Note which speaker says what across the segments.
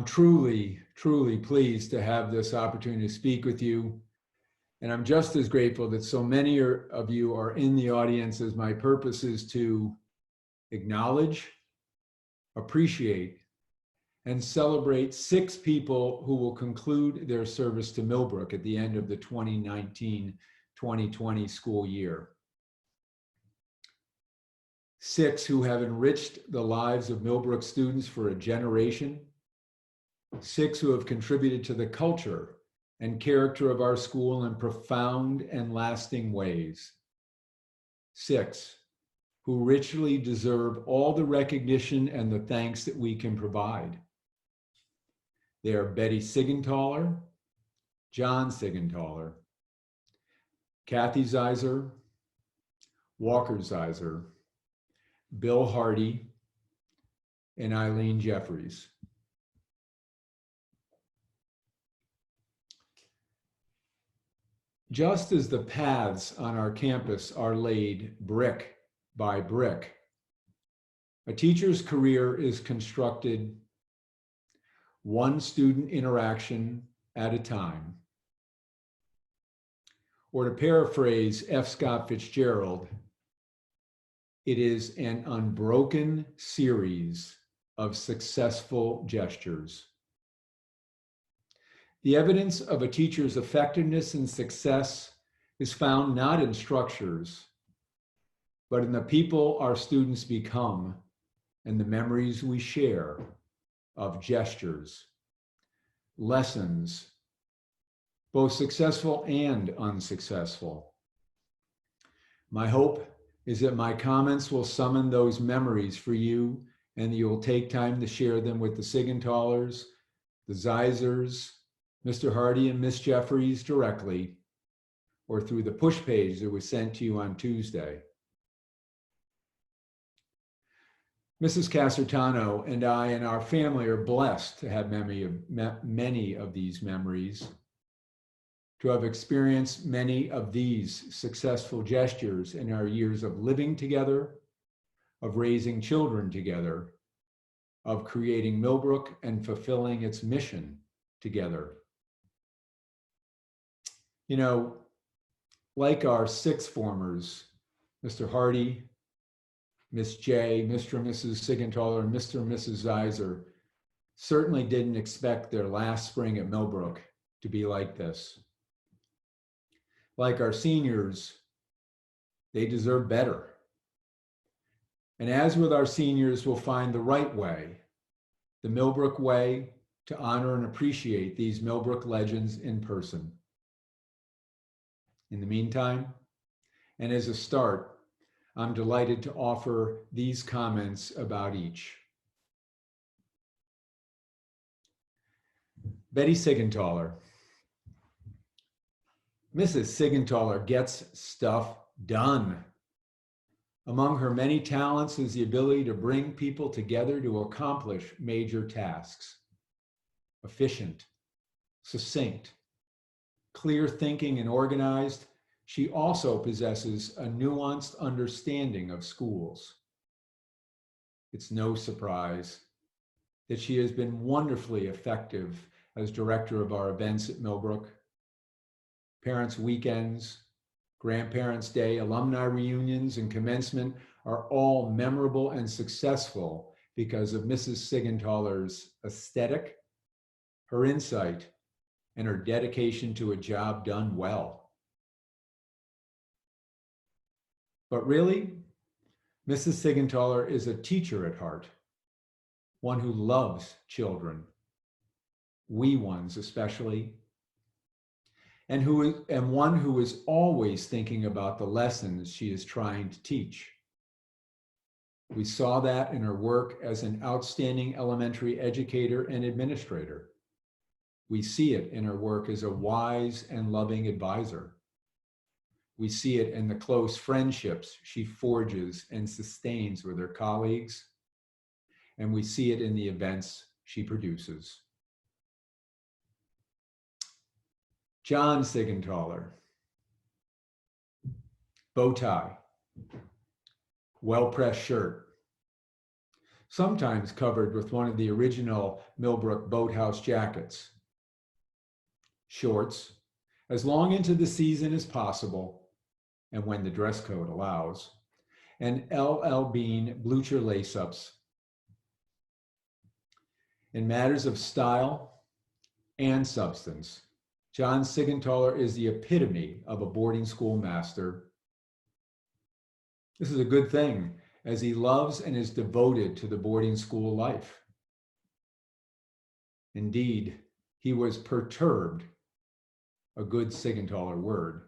Speaker 1: I'm truly, truly pleased to have this opportunity to speak with you. And I'm just as grateful that so many of you are in the audience, as my purpose is to acknowledge, appreciate, and celebrate 6 people who will conclude their service to Millbrook at the end of the 2019-2020 school year. 6 who have enriched the lives of Millbrook students for a generation. 6 who have contributed to the culture and character of our school in profound and lasting ways. 6 who richly deserve all the recognition and the thanks that we can provide. They are Betty Sigenthaler, John Sigenthaler, Kathy Zeiser, Walker Zeiser, Bill Hardy, and Eileen Jeffries. Just as the paths on our campus are laid brick by brick, a teacher's career is constructed one student interaction at a time. Or to paraphrase F. Scott Fitzgerald, it is an unbroken series of successful gestures. The evidence of a teacher's effectiveness and success is found not in structures, but in the people our students become and the memories we share of gestures, lessons, both successful and unsuccessful. My hope is that my comments will summon those memories for you, and that you'll take time to share them with the Sigenthalers, the Zeisers, Mr. Hardy and Miss Jeffries directly, or through the push page that was sent to you on Tuesday. Mrs. Casertano and I and our family are blessed to have many of these memories, to have experienced many of these successful gestures in our years of living together, of raising children together, of creating Millbrook and fulfilling its mission together. You know, like our 6 formers, Mr. Hardy, Miss J, Mr. and Mrs. Sigenthaler, and Mr. and Mrs. Zeiser certainly didn't expect their last spring at Millbrook to be like this. Like our seniors, they deserve better. And as with our seniors, we'll find the right way, the Millbrook way, to honor and appreciate these Millbrook legends in person. In the meantime, and as a start, I'm delighted to offer these comments about each. Betty Sigenthaler. Mrs. Sigenthaler gets stuff done. Among her many talents is the ability to bring people together to accomplish major tasks. Efficient, succinct, clear thinking, and organized, she also possesses a nuanced understanding of schools. It's no surprise that she has been wonderfully effective as director of our events at Millbrook. Parents' weekends, Grandparents' Day, alumni reunions, and commencement are all memorable and successful because of Mrs. Sigenthaler's aesthetic, her insight, and her dedication to a job done well. But really, Mrs. Sigenthaler is a teacher at heart, one who loves children, wee ones especially, and one who is always thinking about the lessons she is trying to teach. We saw that in her work as an outstanding elementary educator and administrator. We see it in her work as a wise and loving advisor. We see it in the close friendships she forges and sustains with her colleagues, and we see it in the events she produces. John Sigenthaler, bow tie, well-pressed shirt, sometimes covered with one of the original Millbrook boathouse jackets. Shorts, as long into the season as possible, and when the dress code allows, and LL Bean Blucher lace-ups. In matters of style and substance, John Siegenthaler is the epitome of a boarding school master. This is a good thing, as he loves and is devoted to the boarding school life. Indeed, he was perturbed, a good Siegenthaler word,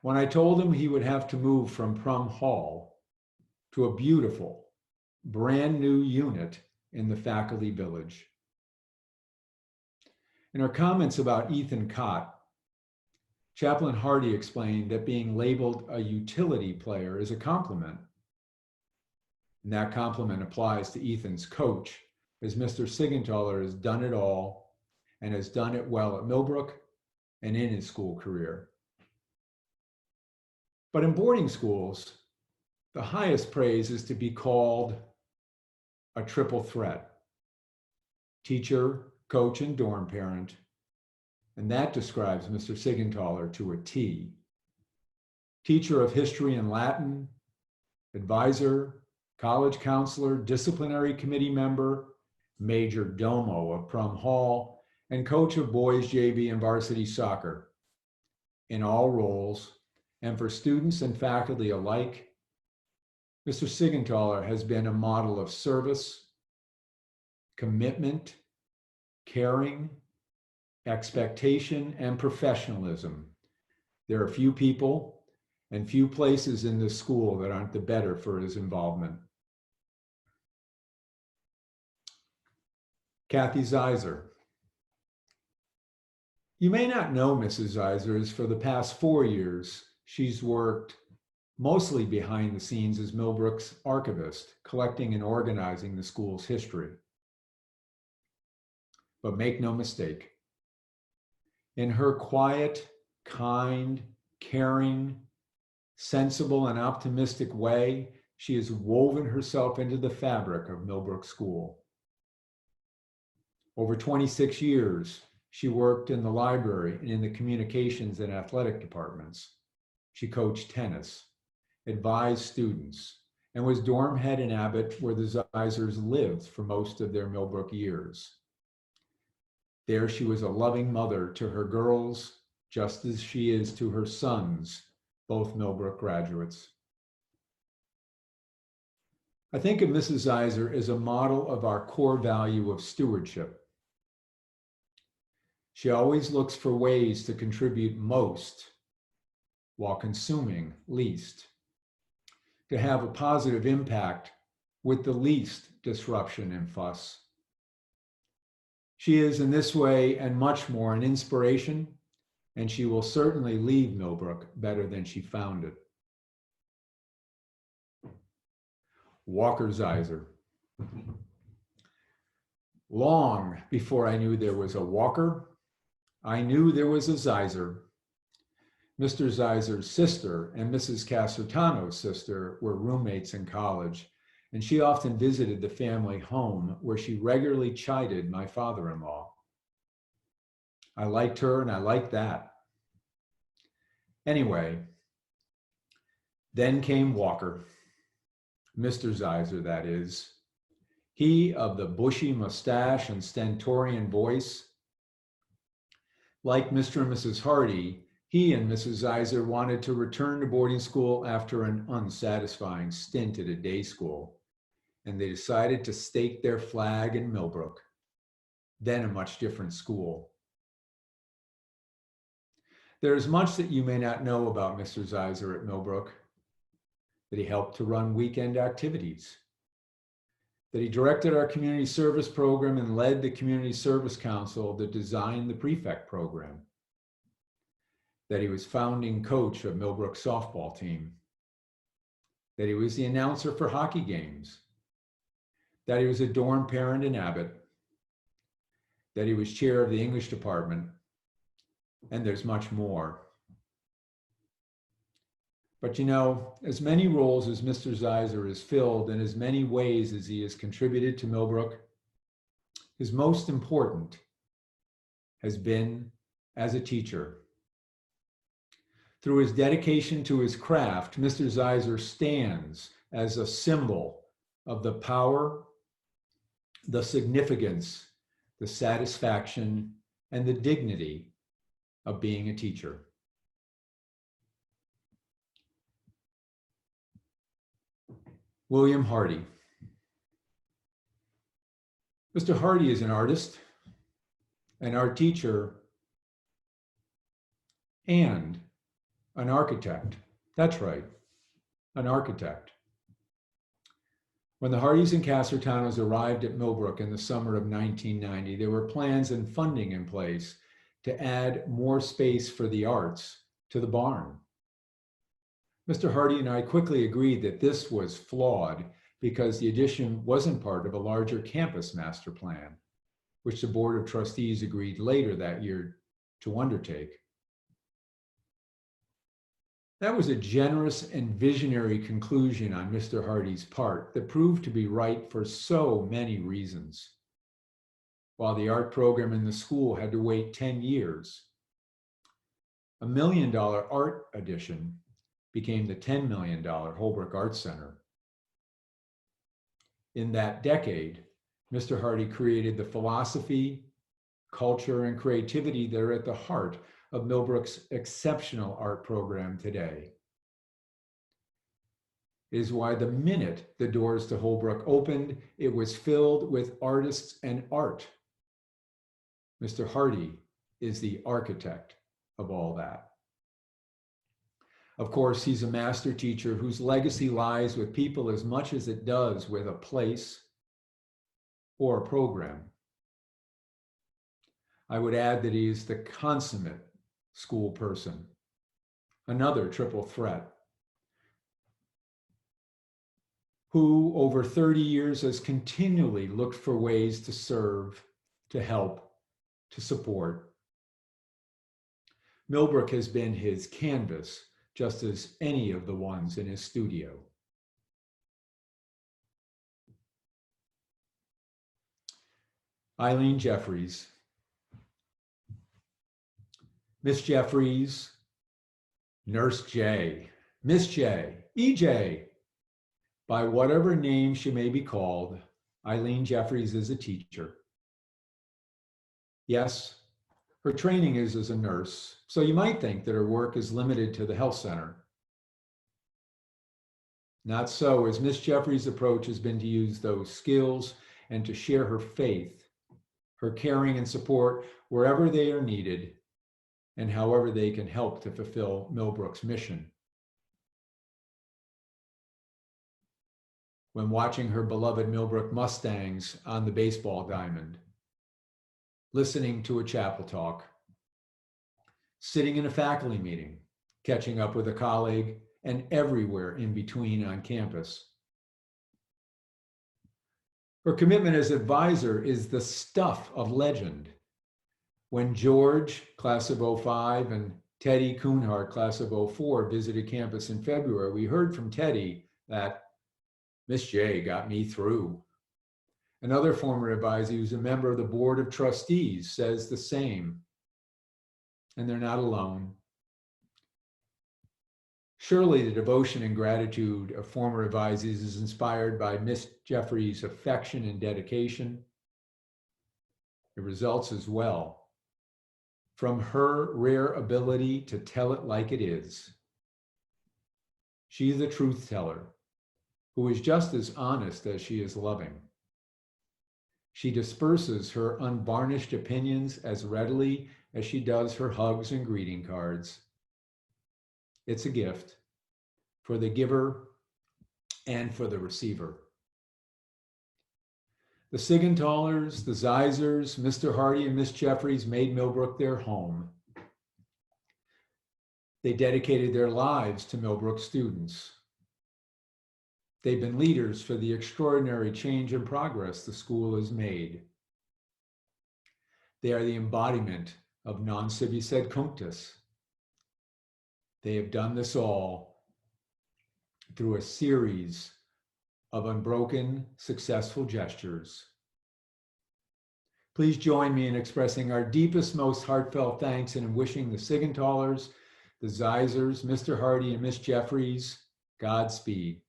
Speaker 1: when I told him he would have to move from Prum Hall to a beautiful, brand new unit in the faculty village. In her comments about Ethan Cott, Chaplain Hardy explained that being labeled a utility player is a compliment. And that compliment applies to Ethan's coach, as Mr. Siegenthaler has done it all and has done it well at Millbrook and in his school career. But in boarding schools, the highest praise is to be called a triple threat: teacher, coach, and dorm parent. And that describes Mr. Siegenthaler to a T. Teacher of history and Latin, advisor, college counselor, disciplinary committee member, major domo of Prum Hall, and coach of boys JV and varsity soccer. In all roles, and for students and faculty alike, Mr. Siegenthaler has been a model of service, commitment, caring, expectation, and professionalism. There are few people and few places in this school that aren't the better for his involvement. Kathy Zeiser. You may not know Mrs. Zeiser, as for the past 4 years, she's worked mostly behind the scenes as Millbrook's archivist, collecting and organizing the school's history. But make no mistake, in her quiet, kind, caring, sensible, and optimistic way, she has woven herself into the fabric of Millbrook School. Over 26 years, she worked in the library and in the communications and athletic departments. She coached tennis, advised students, and was dorm head in Abbott, where the Zeisers lived for most of their Millbrook years. There she was a loving mother to her girls, just as she is to her sons, both Millbrook graduates. I think of Mrs. Zeiser as a model of our core value of stewardship. She always looks for ways to contribute most while consuming least, to have a positive impact with the least disruption and fuss. She is in this way and much more an inspiration, and she will certainly leave Millbrook better than she found it. Walker Zeiser. Long before I knew there was a Walker, I knew there was a Zeiser. Mr. Zeiser's sister and Mrs. Casertano's sister were roommates in college, and she often visited the family home where she regularly chided my father-in-law. I liked her and I liked that. Anyway, then came Walker, Mr. Zeiser, that is. He of the bushy mustache and stentorian voice. Like Mr. and Mrs. Hardy, he and Mrs. Zeiser wanted to return to boarding school after an unsatisfying stint at a day school, and they decided to stake their flag in Millbrook, then a much different school. There is much that you may not know about Mr. Zeiser at Millbrook: that he helped to run weekend activities, that he directed our community service program and led the community service council that designed the prefect program, that he was founding coach of Millbrook's softball team, that he was the announcer for hockey games, that he was a dorm parent in Abbott, that he was chair of the English department, and there's much more. But you know, as many roles as Mr. Zeiser has filled and as many ways as he has contributed to Millbrook, his most important has been as a teacher. Through his dedication to his craft, Mr. Zeiser stands as a symbol of the power, the significance, the satisfaction, and the dignity of being a teacher. William Hardy. Mr. Hardy is an artist, an art teacher, and an architect. That's right, an architect. When the Hardys and Casertanos arrived at Millbrook in the summer of 1990, there were plans and funding in place to add more space for the arts to the barn. Mr. Hardy and I quickly agreed that this was flawed because the addition wasn't part of a larger campus master plan, which the Board of Trustees agreed later that year to undertake. That was a generous and visionary conclusion on Mr. Hardy's part that proved to be right for so many reasons. While the art program in the school had to wait 10 years, a $1 million art addition became the $10 million Holbrook Arts Center. In that decade, Mr. Hardy created the philosophy, culture, and creativity that are at the heart of Millbrook's exceptional art program today. It is why the minute the doors to Holbrook opened, it was filled with artists and art. Mr. Hardy is the architect of all that. Of course, he's a master teacher whose legacy lies with people as much as it does with a place or a program. I would add that he is the consummate school person, another triple threat, who over 30 years has continually looked for ways to serve, to help, to support. Millbrook has been his canvas, just as any of the ones in his studio. Eileen Jeffries. Miss Jeffries, Nurse J, Miss J, EJ. By whatever name she may be called, Eileen Jeffries is a teacher. Yes, her training is as a nurse, so you might think that her work is limited to the health center. Not so, as Miss Jeffries' approach has been to use those skills and to share her faith, her caring and support wherever they are needed and however they can help to fulfill Millbrook's mission. When watching her beloved Millbrook Mustangs on the baseball diamond, listening to a chapel talk, sitting in a faculty meeting, catching up with a colleague, and everywhere in between on campus. Her commitment as advisor is the stuff of legend. When George, class of 05, and Teddy Kuhnhart, class of 04, visited campus in February, we heard from Teddy that Miss J got me through. Another former advisor who's a member of the Board of Trustees says the same. And they're not alone. Surely the devotion and gratitude of former advisees is inspired by Miss Jeffries' affection and dedication. It results as well from her rare ability to tell it like it is. She's a truth teller who is just as honest as she is loving. She disperses her unvarnished opinions as readily as she does her hugs and greeting cards. It's a gift for the giver and for the receiver. The Sigenthalers, the Zeisers, Mr. Hardy, and Miss Jeffries made Millbrook their home. They dedicated their lives to Millbrook students. They've been leaders for the extraordinary change and progress the school has made. They are the embodiment of non sibi sed cunctus. They have done this all through a series of unbroken, successful gestures. Please join me in expressing our deepest, most heartfelt thanks and in wishing the Sigenthalers, the Zeisers, Mr. Hardy, and Miss Jeffries Godspeed.